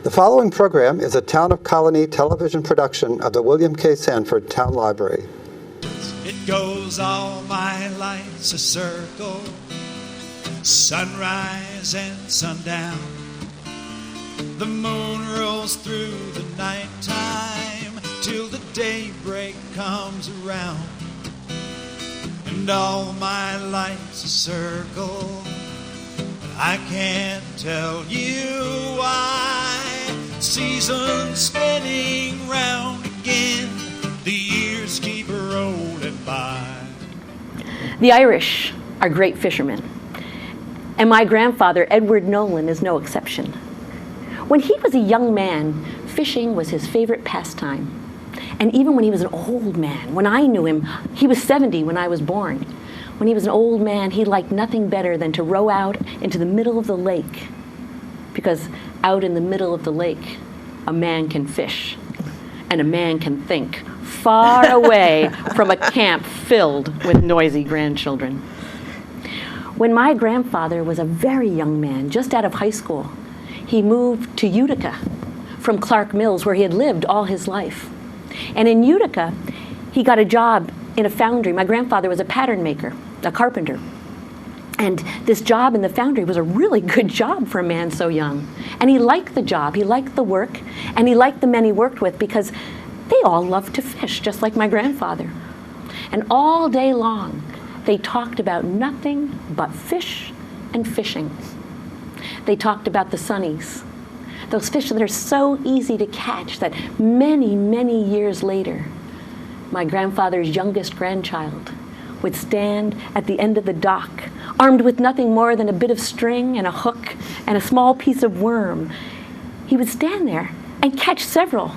The following program is a Town of Colonie television production of the William K. Sanford Town Library. It goes all my life's a circle, sunrise and sundown. The moon rolls through the nighttime till the daybreak comes around. And all my life's a circle, but I can't tell you why. Seasons spinning round again, the years keep rolling by. The Irish are great fishermen, and my grandfather, Edward Nolan, is no exception. When he was a young man, fishing was his favorite pastime. And even when he was an old man, when I knew him, he was 70 when I was born. When he was an old man, he liked nothing better than to row out into the middle of the lake, because out in the middle of the lake, a man can fish, and a man can think, far away from a camp filled with noisy grandchildren. When my grandfather was a very young man, just out of high school, he moved to Utica from Clark Mills, where he had lived all his life. And in Utica, he got a job in a foundry. My grandfather was a pattern maker, a carpenter. And this job in the foundry was a really good job for a man so young. And he liked the job, he liked the work, and he liked the men he worked with because they all loved to fish, just like my grandfather. And all day long, they talked about nothing but fish and fishing. They talked about the sunnies, those fish that are so easy to catch that many, many years later, my grandfather's youngest grandchild would stand at the end of the dock, armed with nothing more than a bit of string and a hook and a small piece of worm. He would stand there and catch several,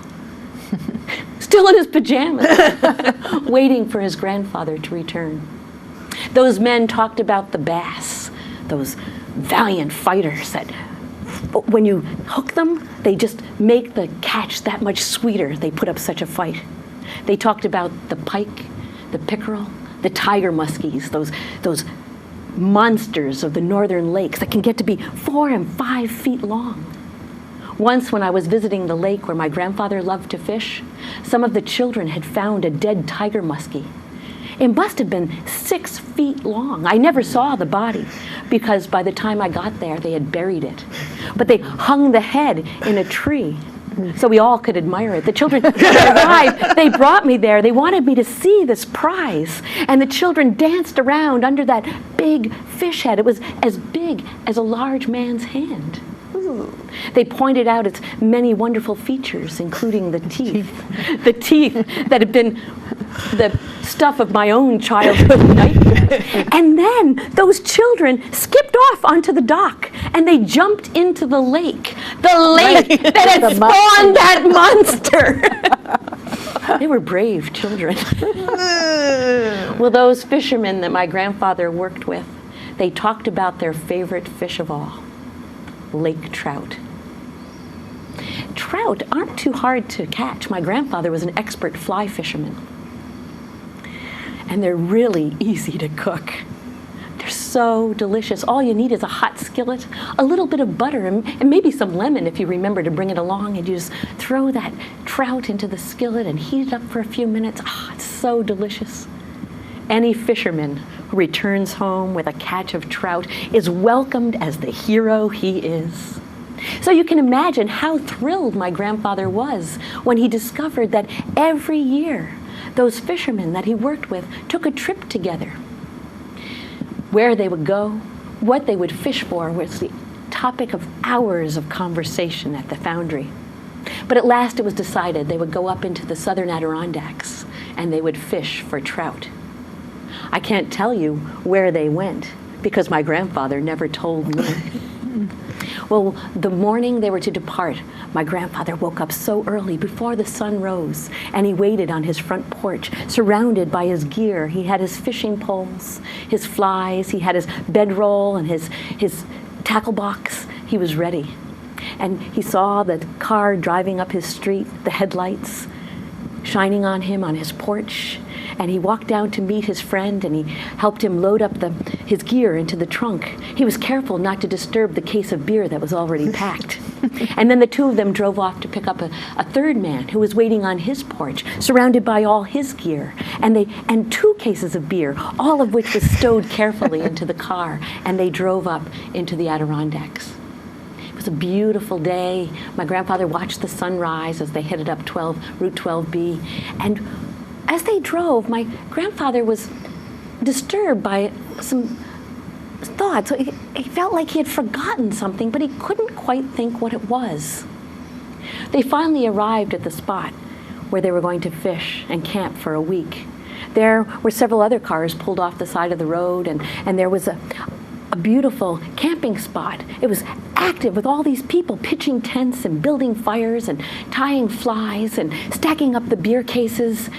still in his pajamas, waiting for his grandfather to return. Those men talked about the bass, those valiant fighters that when you hook them, they just make the catch that much sweeter. They put up such a fight. They talked about the pike, the pickerel, the tiger muskies, those monsters of the northern lakes that can get to be 4 and 5 feet long. Once when I was visiting the lake where my grandfather loved to fish, some of the children had found a dead tiger muskie. It must have been 6 feet long. I never saw the body because by the time I got there, they had buried it. But they hung the head in a tree so we all could admire it. The children arrived, they brought me there. They wanted me to see this prize. And the children danced around under that big fish head. It was as big as a large man's hand. They pointed out its many wonderful features, including the teeth. The teeth that had been the stuff of my own childhood nightmares. And then those children skipped off onto the dock and they jumped into the lake. The lake that had spawned that monster. They were brave children. Well, those fishermen that my grandfather worked with, they talked about their favorite fish of all, lake trout. Trout aren't too hard to catch. My grandfather was an expert fly fisherman. And they're really easy to cook. They're so delicious. All you need is a hot skillet, a little bit of butter, and maybe some lemon if you remember to bring it along, and you just throw that trout into the skillet and heat it up for a few minutes. Oh, it's so delicious. Any fisherman who returns home with a catch of trout is welcomed as the hero he is. So you can imagine how thrilled my grandfather was when he discovered that every year those fishermen that he worked with took a trip together. Where they would go, what they would fish for was the topic of hours of conversation at the foundry. But at last it was decided they would go up into the southern Adirondacks and they would fish for trout. I can't tell you where they went because my grandfather never told me. Well, the morning they were to depart, my grandfather woke up so early before the sun rose, and he waited on his front porch, surrounded by his gear. He had his fishing poles, his flies, he had his bedroll and his tackle box. He was ready. And he saw the car driving up his street, the headlights shining on him on his porch. and he walked down to meet his friend, and he helped him load up his gear into the trunk. He was careful not to disturb the case of beer that was already packed. And then the two of them drove off to pick up a third man who was waiting on his porch, surrounded by all his gear, and 2 cases of beer, all of which was stowed carefully into the car, and they drove up into the Adirondacks. It was a beautiful day. My grandfather watched the sunrise as they headed up Route 12B. And as they drove, my grandfather was disturbed by some thoughts. He felt like he had forgotten something, but he couldn't quite think what it was. They finally arrived at the spot where they were going to fish and camp for a week. There were several other cars pulled off the side of the road, and there was a beautiful camping spot. It was active with all these people pitching tents and building fires and tying flies and stacking up the beer cases.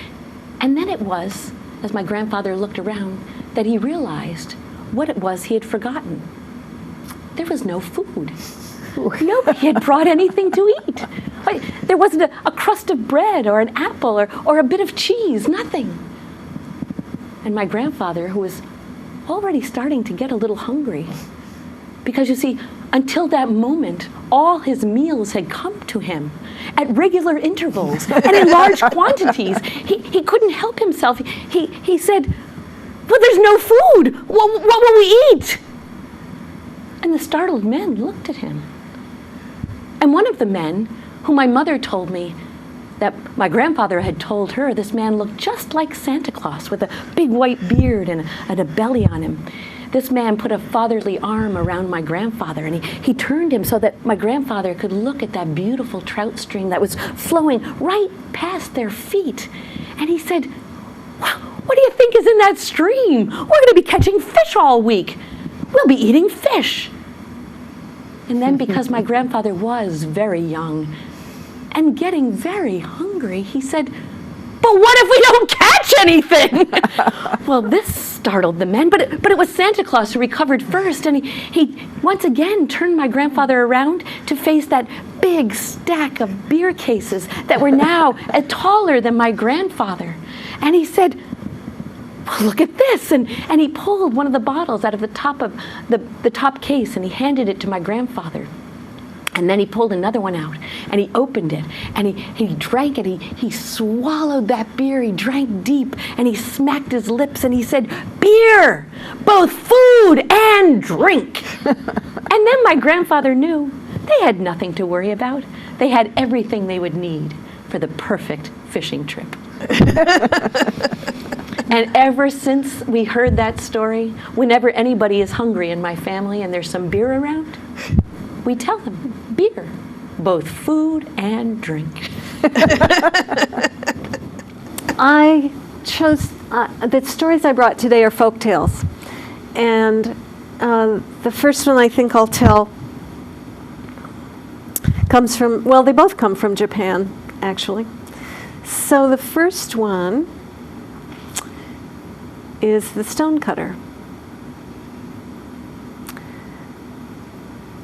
And then it was, as my grandfather looked around, that he realized what it was he had forgotten. There was no food. Nobody had brought anything to eat. There wasn't a crust of bread or an apple or a bit of cheese, nothing. And my grandfather, who was already starting to get a little hungry, because you see, until that moment, all his meals had come to him at regular intervals and in large quantities. He couldn't help himself. He said, "Well, there's no food. What will we eat?" And the startled men looked at him. And one of the men, whom my mother told me that my grandfather had told her, this man looked just like Santa Claus with a big white beard and a belly on him. This man put a fatherly arm around my grandfather, and he turned him so that my grandfather could look at that beautiful trout stream that was flowing right past their feet. And he said, "What do you think is in that stream? We're going to be catching fish all week. We'll be eating fish." And then, because my grandfather was very young and getting very hungry, he said, "But what if we don't catch anything?" Well, this startled the men, but it was Santa Claus who recovered first, and he once again turned my grandfather around to face that big stack of beer cases that were now taller than my grandfather. And he said, "Well, look at this," and he pulled one of the bottles out of the top of the top case, and he handed it to my grandfather. And then he pulled another one out, and he opened it, and he drank it. He swallowed that beer. He drank deep, and he smacked his lips, and he said, "Beer, both food and drink." And then my grandfather knew they had nothing to worry about. They had everything they would need for the perfect fishing trip. And ever since we heard that story, whenever anybody is hungry in my family and there's some beer around, we tell them, "Beer, both food and drink." I chose, the stories I brought today are folk tales. And the first one I think I'll tell comes from, well, they both come from Japan, actually. So the first one is the stonecutter.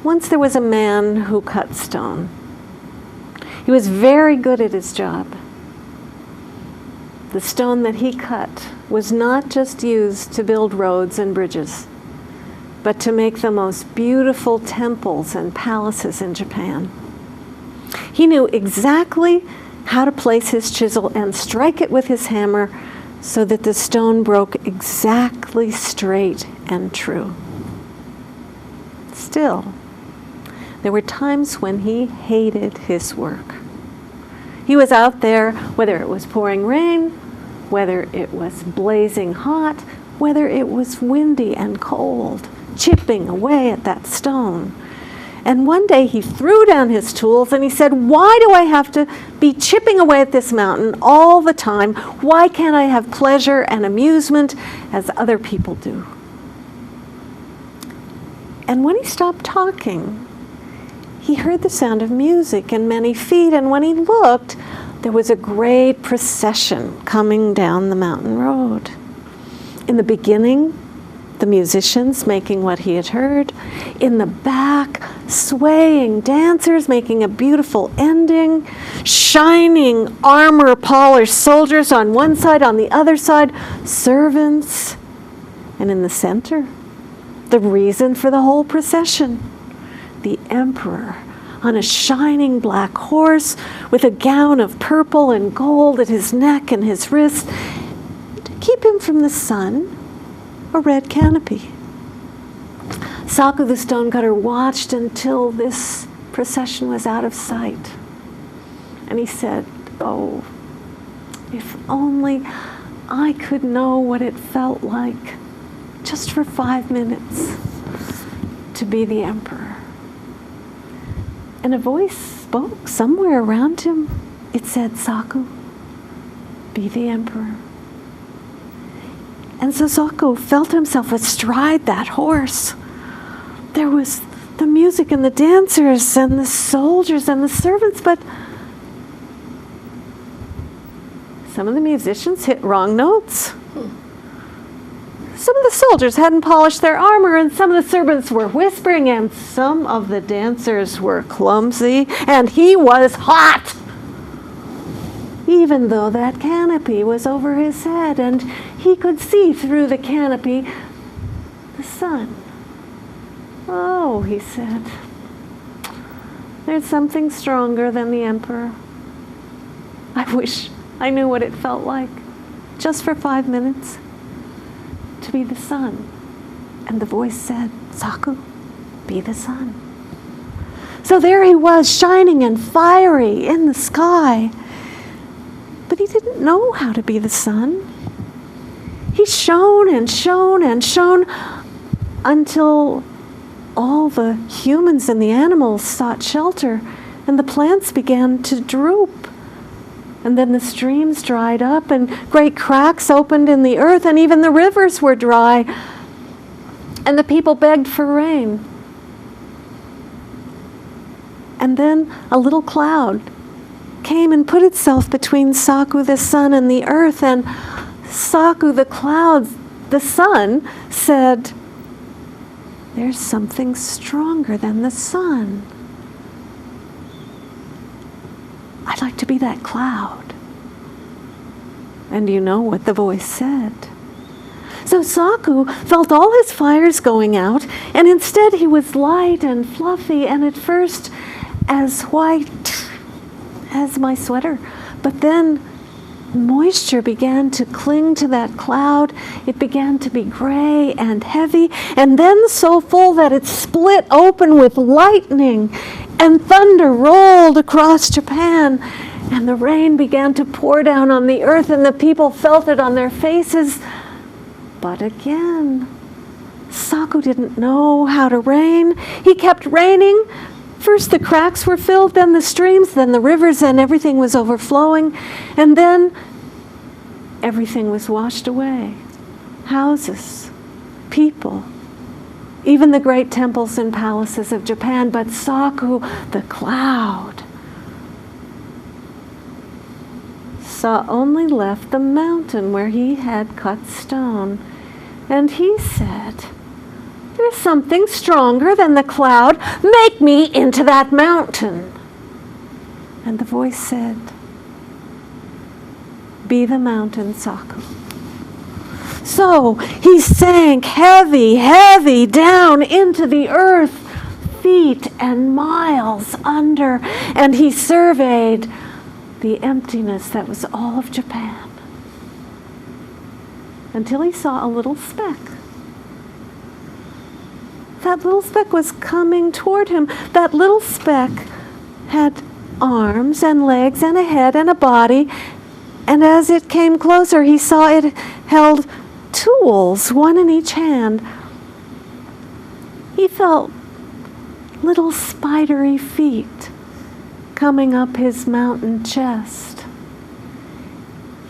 Once there was a man who cut stone. He was very good at his job. The stone that he cut was not just used to build roads and bridges, but to make the most beautiful temples and palaces in Japan. He knew exactly how to place his chisel and strike it with his hammer so that the stone broke exactly straight and true. Still, there were times when he hated his work. He was out there, whether it was pouring rain, whether it was blazing hot, whether it was windy and cold, chipping away at that stone. And one day he threw down his tools and he said, "Why do I have to be chipping away at this mountain all the time? Why can't I have pleasure and amusement as other people do?" And when he stopped talking, he heard the sound of music and many feet, and when he looked, there was a great procession coming down the mountain road. In the beginning, the musicians making what he had heard. In the back, swaying dancers making a beautiful ending. Shining armor-polished soldiers on one side, on the other side, servants. And in the center, the reason for the whole procession, the emperor on a shining black horse with a gown of purple and gold at his neck and his wrists. To keep him from the sun, a red canopy. Saku the stonecutter watched until this procession was out of sight. And he said, "Oh, if only I could know what it felt like, just for 5 minutes, to be the emperor." And a voice spoke somewhere around him. It said, "Saku, be the emperor." And so Saku felt himself astride that horse. There was the music and the dancers and the soldiers and the servants, but some of the musicians hit wrong notes. Some of the soldiers hadn't polished their armor, and some of the servants were whispering, and some of the dancers were clumsy, and he was hot, even though that canopy was over his head, and he could see through the canopy the sun. "Oh," he said, "there's something stronger than the emperor. I wish I knew what it felt like, just for 5 minutes, to be the sun." And the voice said, "Saku, be the sun." So there he was, shining and fiery in the sky. But he didn't know how to be the sun. He shone and shone and shone until all the humans and the animals sought shelter, and the plants began to droop. And then the streams dried up, and great cracks opened in the earth, and even the rivers were dry. And the people begged for rain. And then a little cloud came and put itself between Saku the sun and the earth, and Saku the cloud, the sun, said, "There's something stronger than the sun. I'd like to be that cloud." And you know what the voice said. So Saku felt all his fires going out, and instead he was light and fluffy, and at first as white as my sweater. But then moisture began to cling to that cloud. It began to be gray and heavy, and then so full that it split open with lightning, and thunder rolled across Japan, and the rain began to pour down on the earth, and the people felt it on their faces. But again, Saku didn't know how to rain. He kept raining. First the cracks were filled, then the streams, then the rivers, and everything was overflowing. And then everything was washed away. Houses, people, even the great temples and palaces of Japan. But Saku, the cloud, saw only left the mountain where he had cut stone. And he said, "There's something stronger than the cloud. Make me into that mountain." And the voice said, "Be the mountain, Saku." So he sank heavy, heavy down into the earth, feet and miles under, and he surveyed the emptiness that was all of Japan, until he saw a little speck. That little speck was coming toward him. That little speck had arms and legs and a head and a body, and as it came closer, he saw it held tools, one in each hand. He felt little spidery feet coming up his mountain chest.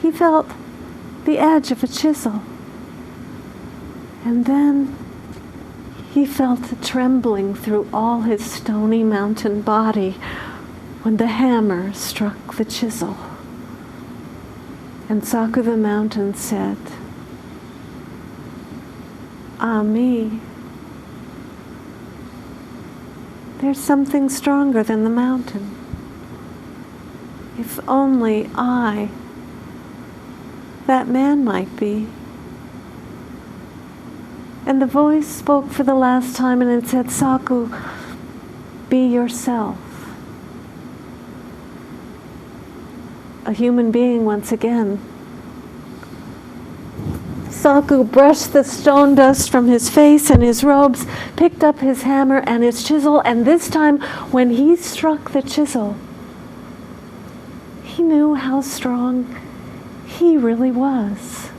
He felt the edge of a chisel. And then he felt a trembling through all his stony mountain body when the hammer struck the chisel. And Saku the mountain said, Ah, me. There's something stronger than the mountain. If only I, that man might be. And the voice spoke for the last time and it said, Saku, be yourself. A human being once again. Saku brushed the stone dust from his face and his robes, picked up his hammer and his chisel, and this time when he struck the chisel, he knew how strong he really was.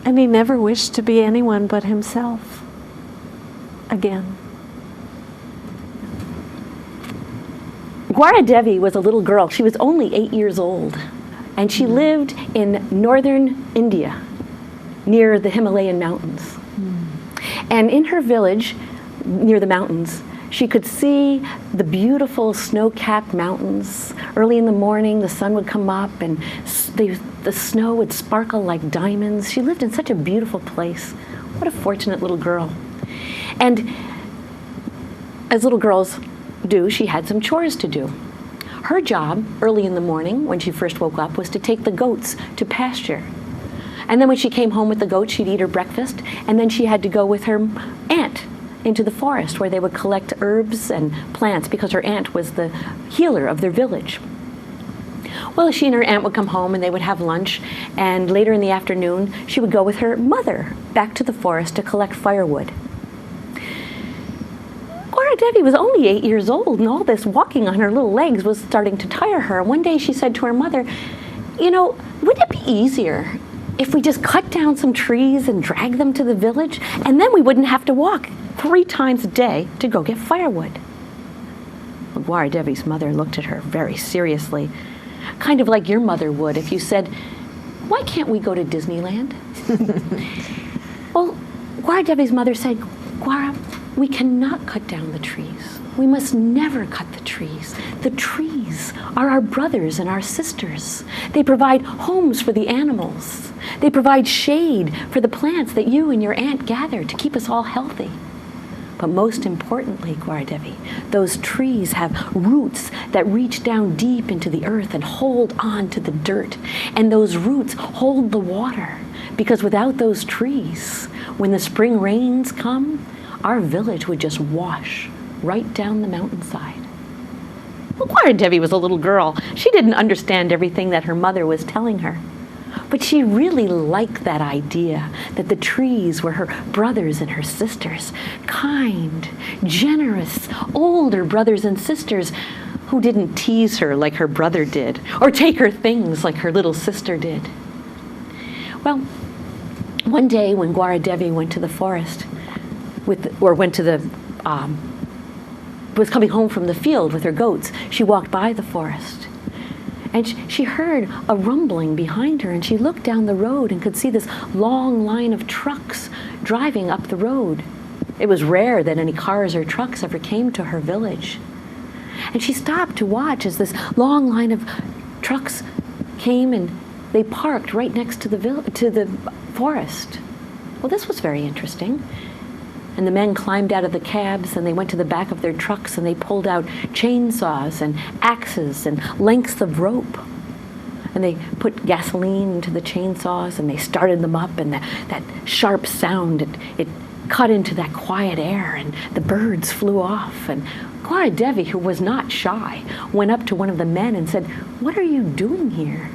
And he never wished to be anyone but himself again. Gwaradevi was a little girl. She was only 8 years old. And she lived in northern India, near the Himalayan mountains. And in her village, near the mountains, she could see the beautiful snow-capped mountains. Early in the morning, the sun would come up and the snow would sparkle like diamonds. She lived in such a beautiful place. What a fortunate little girl. And as little girls do, she had some chores to do. Her job, early in the morning, when she first woke up, was to take the goats to pasture. And then when she came home with the goats, she'd eat her breakfast, and then she had to go with her aunt into the forest where they would collect herbs and plants because her aunt was the healer of their village. Well, she and her aunt would come home and they would have lunch, and later in the afternoon, she would go with her mother back to the forest to collect firewood. Devi was only 8 years old, and all this walking on her little legs was starting to tire her. One day she said to her mother, you know, wouldn't it be easier if we just cut down some trees and drag them to the village, and then we wouldn't have to walk 3 times a day to go get firewood? Well, Gwaradevi's mother looked at her very seriously, kind of like your mother would if you said, why can't we go to Disneyland? Well, Gwaradevi's mother said, Gwara, we cannot cut down the trees. We must never cut the trees. The trees are our brothers and our sisters. They provide homes for the animals. They provide shade for the plants that you and your aunt gather to keep us all healthy. But most importantly, Gwaradevi, those trees have roots that reach down deep into the earth and hold on to the dirt. And those roots hold the water, because without those trees, when the spring rains come, our village would just wash right down the mountainside. Well, Gwaradevi was a little girl. She didn't understand everything that her mother was telling her. But she really liked that idea that the trees were her brothers and her sisters, kind, generous, older brothers and sisters who didn't tease her like her brother did or take her things like her little sister did. Well, one day when Gwaradevi went to the forest, was coming home from the field with her goats, she walked by the forest. And she heard a rumbling behind her, and she looked down the road and could see this long line of trucks driving up the road. It was rare that any cars or trucks ever came to her village. And she stopped to watch as this long line of trucks came and they parked right next to the forest. Well, this was very interesting. And the men climbed out of the cabs and they went to the back of their trucks and they pulled out chainsaws and axes and lengths of rope. And they put gasoline into the chainsaws and they started them up, and that sharp sound, it cut into that quiet air, and the birds flew off. And Gwaradevi, who was not shy, went up to one of the men and said, "What are you doing here?"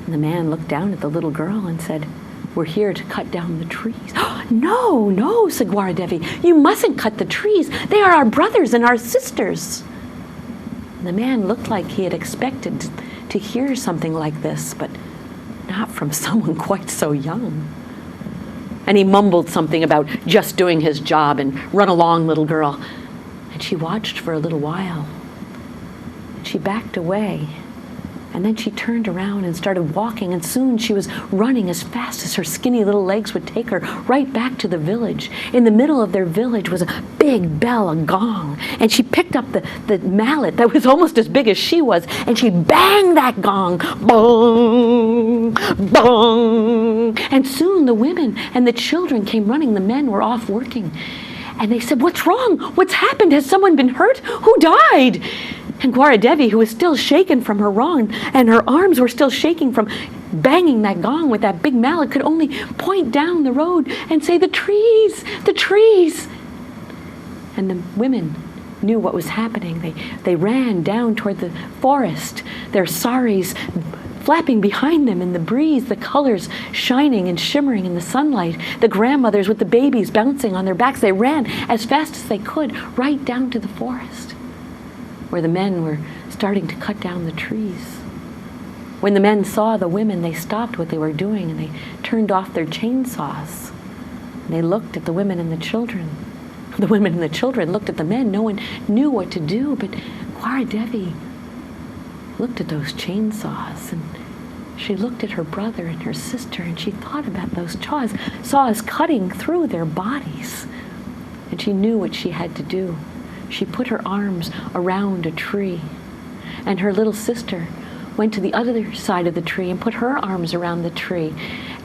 And the man looked down at the little girl and said, "We're here to cut down the trees." "No, no," said Gwaradevi, "you mustn't cut the trees. They are our brothers and our sisters." And the man looked like he had expected to hear something like this, but not from someone quite so young. And he mumbled something about just doing his job and run along, little girl. And she watched for a little while. She backed away And then she turned around and started walking, and soon she was running as fast as her skinny little legs would take her, right back to the village. In the middle of their village was a big bell, a gong, and she picked up the mallet that was almost as big as she was, and she banged that gong, bong, bong. And soon the women and the children came running. The men were off working. And they said, "What's wrong? What's happened? Has someone been hurt? Who died?" And Gwaradevi, who was still shaken from her wrong, and her arms were still shaking from banging that gong with that big mallet, could only point down the road and say, "The trees, the trees." And the women knew what was happening. They ran down toward the forest, their saris flapping behind them in the breeze, the colors shining and shimmering in the sunlight, the grandmothers with the babies bouncing on their backs. They ran as fast as they could right down to the forest, where the men were starting to cut down the trees. When the men saw the women, they stopped what they were doing and they turned off their chainsaws. And they looked at the women and the children. The women and the children looked at the men. No one knew what to do, but Gwaradevi looked at those chainsaws, and she looked at her brother and her sister, and she thought about those saws cutting through their bodies. And she knew what she had to do. She put her arms around a tree, and her little sister went to the other side of the tree and put her arms around the tree,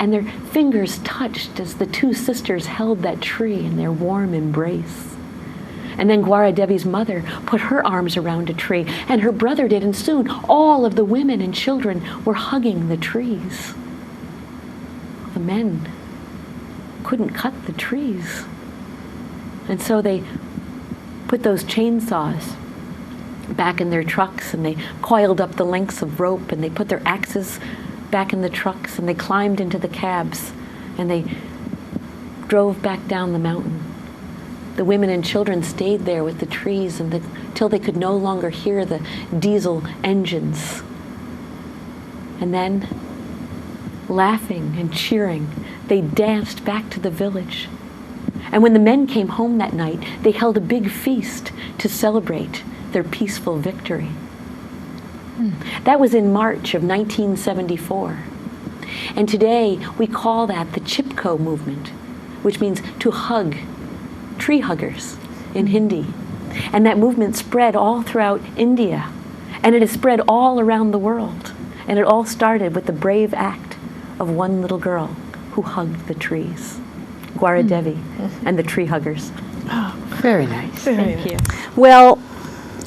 and their fingers touched as the two sisters held that tree in their warm embrace. And then Gwaradevi's mother put her arms around a tree, and her brother did, and soon all of the women and children were hugging the trees. The men couldn't cut the trees, and so they put those chainsaws back in their trucks, and they coiled up the lengths of rope, and they put their axes back in the trucks, and they climbed into the cabs, and they drove back down the mountain. The women and children stayed there with the trees until they could no longer hear the diesel engines. And then, laughing and cheering, they danced back to the village. And when the men came home that night, they held a big feast to celebrate their peaceful victory. That was in March of 1974. And today we call that the Chipko movement, which means to hug, tree huggers in Hindi. And that movement spread all throughout India, and it has spread all around the world. And it all started with the brave act of one little girl who hugged the trees. Gwaradevi and the tree huggers. Oh, very nice. Thank you. Well,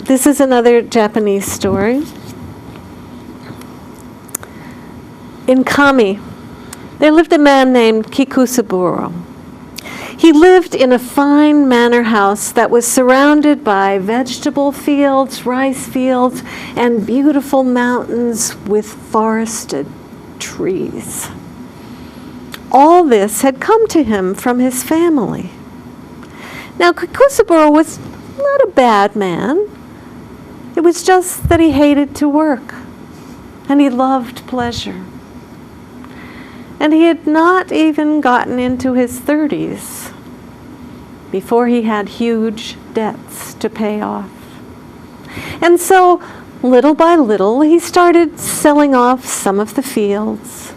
this is another Japanese story. In Kami, there lived a man named Kikusaburo. He lived in a fine manor house that was surrounded by vegetable fields, rice fields, and beautiful mountains with forested trees. All this had come to him from his family. Now, Kikusaburo was not a bad man. It was just that he hated to work, and he loved pleasure. And he had not even gotten into his 30s before he had huge debts to pay off. And so, little by little, he started selling off some of the fields,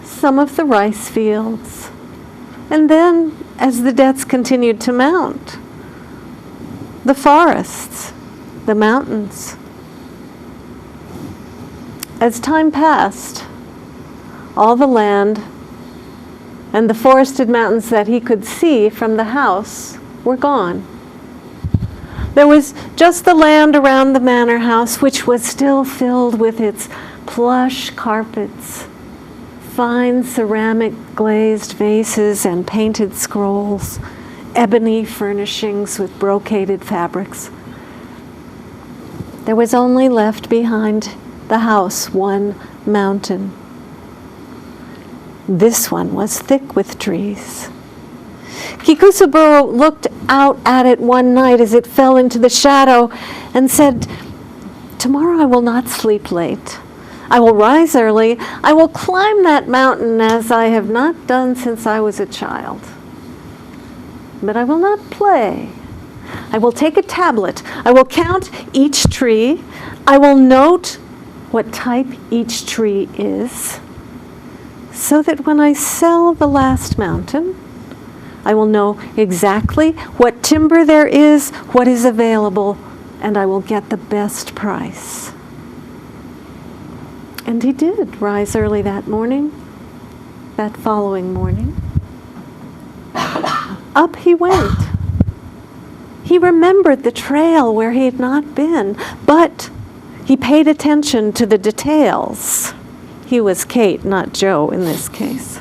some of the rice fields, and then, as the debts continued to mount, the forests, the mountains. As time passed, all the land and the forested mountains that he could see from the house were gone. There was just the land around the manor house, which was still filled with its plush carpets, fine ceramic glazed vases and painted scrolls, ebony furnishings with brocaded fabrics. There was only left behind the house one mountain. This one was thick with trees. Kikusaburo looked out at it one night as it fell into the shadow and said, "Tomorrow I will not sleep late. I will rise early. I will climb that mountain as I have not done since I was a child. But I will not play. I will take a tablet. I will count each tree. I will note what type each tree is, so that when I sell the last mountain, I will know exactly what timber there is, what is available, and I will get the best price. And he did rise early that morning, that following morning. Up he went. He remembered the trail where he had not been, but he paid attention to the details. He was Kate, not Joe in this case.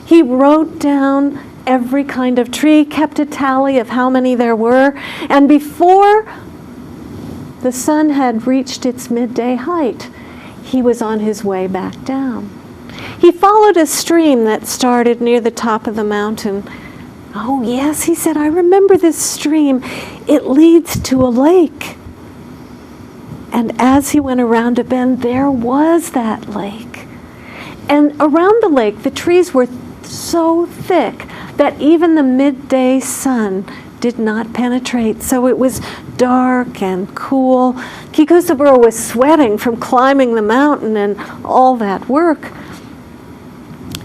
He wrote down every kind of tree, kept a tally of how many there were, and before the sun had reached its midday height, he was on his way back down. He followed a stream that started near the top of the mountain. Oh yes, he said, I remember this stream. It leads to a lake. And as he went around a bend, there was that lake. And around the lake, the trees were so thick that even the midday sun did not penetrate. So it was dark and cool. Kikusaburo was sweating from climbing the mountain and all that work.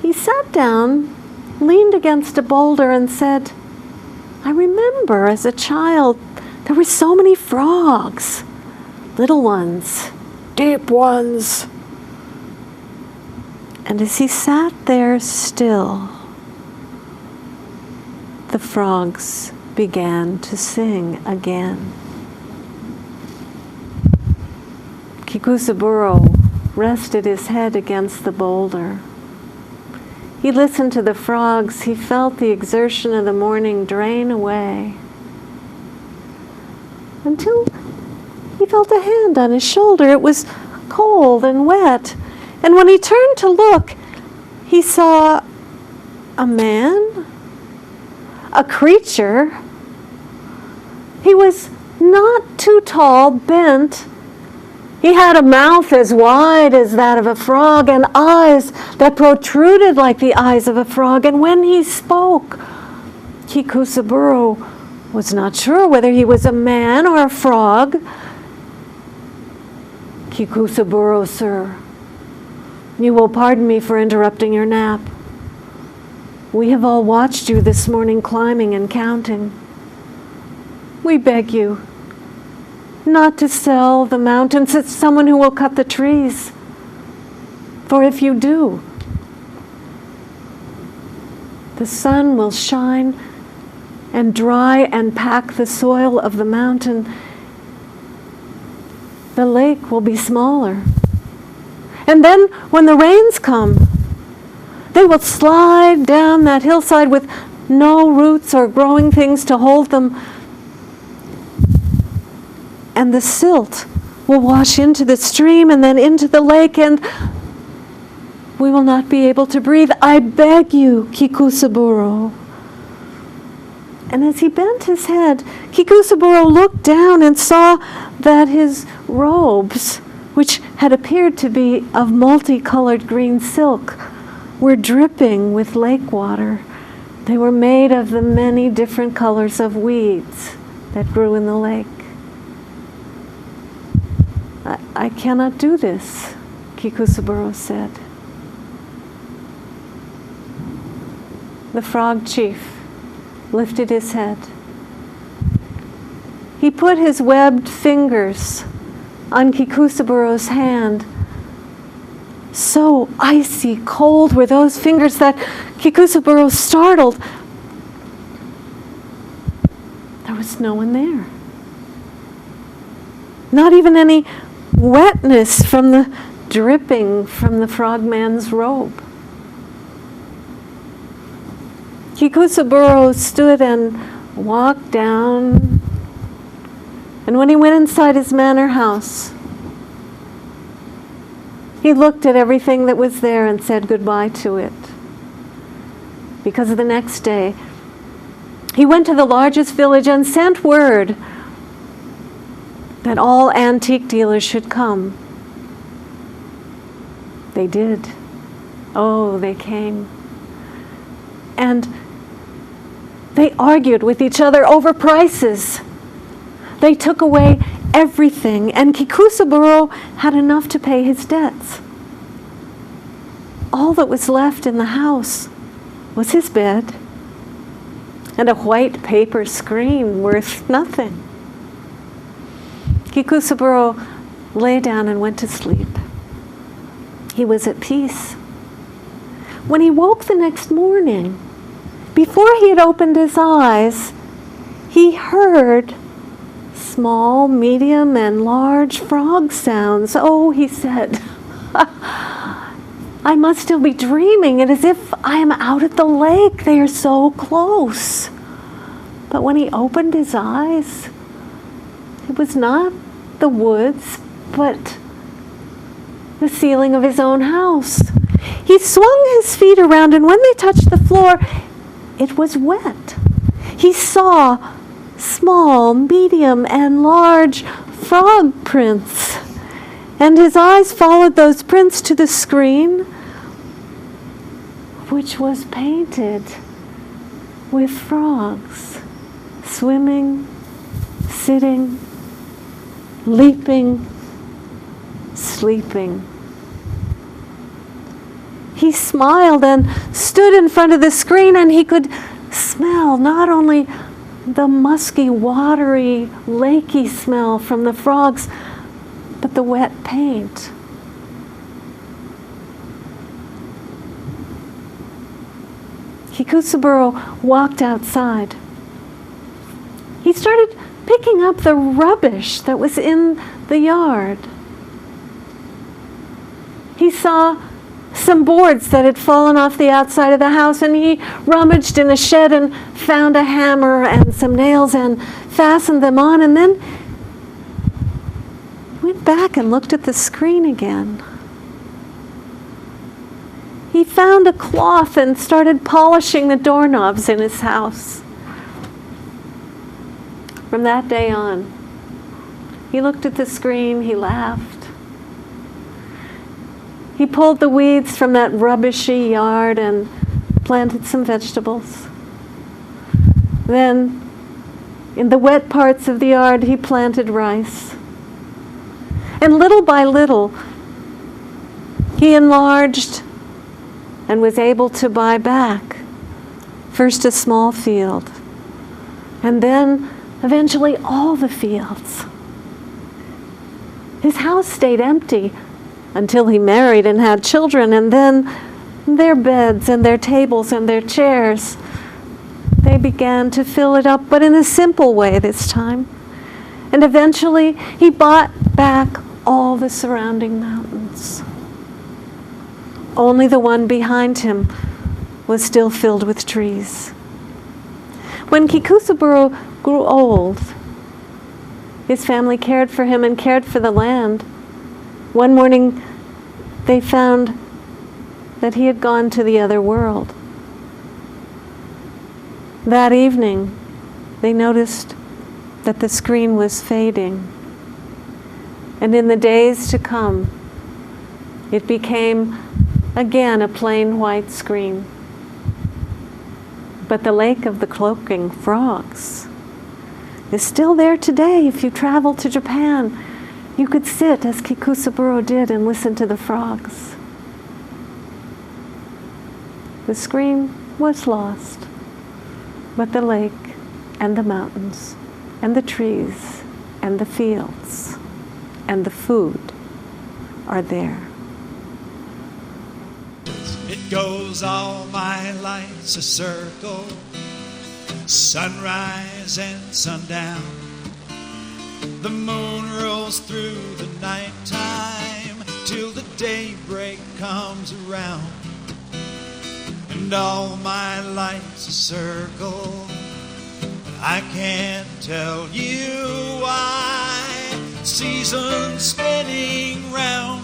He sat down, leaned against a boulder and said, I remember as a child there were so many frogs, little ones, deep ones. And as he sat there still, the frogs began to sing again. Kikusaburo rested his head against the boulder. He listened to the frogs. He felt the exertion of the morning drain away, until he felt a hand on his shoulder. It was cold and wet. And when he turned to look, he saw a man, a creature. He was not too tall, bent. He had a mouth as wide as that of a frog and eyes that protruded like the eyes of a frog. And when he spoke, Kikusaburo was not sure whether he was a man or a frog. Kikusaburo, sir, you will pardon me for interrupting your nap. We have all watched you this morning climbing and counting. We beg you not to sell the mountains to someone who will cut the trees. For if you do, the sun will shine and dry and pack the soil of the mountain. The lake will be smaller. And then when the rains come, they will slide down that hillside with no roots or growing things to hold them. And the silt will wash into the stream and then into the lake, and we will not be able to breathe. I beg you, Kikusaburo. And as he bent his head, Kikusaburo looked down and saw that his robes, which had appeared to be of multicolored green silk, were dripping with lake water. They were made of the many different colors of weeds that grew in the lake. I cannot do this, Kikusaburo said. The frog chief lifted his head. He put his webbed fingers on Kikusaburo's hand. So icy cold were those fingers that Kikusaburo startled. There was no one there. Not even any wetness from the dripping from the frogman's robe. Kikusaburo stood and walked down, and when he went inside his manor house, he looked at everything that was there and said goodbye to it. Because the next day, he went to the largest village and sent word that all antique dealers should come. They did. Oh, they came. And they argued with each other over prices. They took away everything, and Kikusaburo had enough to pay his debts. All that was left in the house was his bed and a white paper screen worth nothing. Kikusaburo lay down and went to sleep. He was at peace. When he woke the next morning, before he had opened his eyes, he heard small, medium, and large frog sounds. Oh, he said, I must still be dreaming. It is as if I am out at the lake. They are so close. But when he opened his eyes, it was not the woods, but the ceiling of his own house. He swung his feet around, and when they touched the floor, it was wet. He saw small, medium, and large frog prints, and his eyes followed those prints to the screen, which was painted with frogs, swimming, sitting, leaping, sleeping. He smiled and stood in front of the screen, and he could smell not only the musky, watery, lakey smell from the frogs, but the wet paint. Kikusaburo walked outside. He started picking up the rubbish that was in the yard. He saw some boards that had fallen off the outside of the house, and he rummaged in a shed and found a hammer and some nails and fastened them on, and then went back and looked at the screen again. He found a cloth and started polishing the doorknobs in his house. From that day on, he looked at the screen, he laughed. He pulled the weeds from that rubbishy yard and planted some vegetables. Then, in the wet parts of the yard, he planted rice. And little by little, he enlarged and was able to buy back first a small field, and then eventually all the fields. His house stayed empty until he married and had children, and then their beds and their tables and their chairs, they began to fill it up, but in a simple way this time. And eventually he bought back all the surrounding mountains. Only the one behind him was still filled with trees. When Kikusaburo grew old, his family cared for him and cared for the land. One morning, they found that he had gone to the other world. That evening, they noticed that the screen was fading. And in the days to come, it became again a plain white screen. But the lake of the cloaking frogs is still there today. If you travel to Japan, you could sit as Kikusaburo did and listen to the frogs. The screen was lost, but the lake and the mountains and the trees and the fields and the food are there. It goes all my life's a circle, sunrise and sundown. The moon rolls through the nighttime till the daybreak comes around. And all my life's a circle, I can't tell you why. Seasons spinning round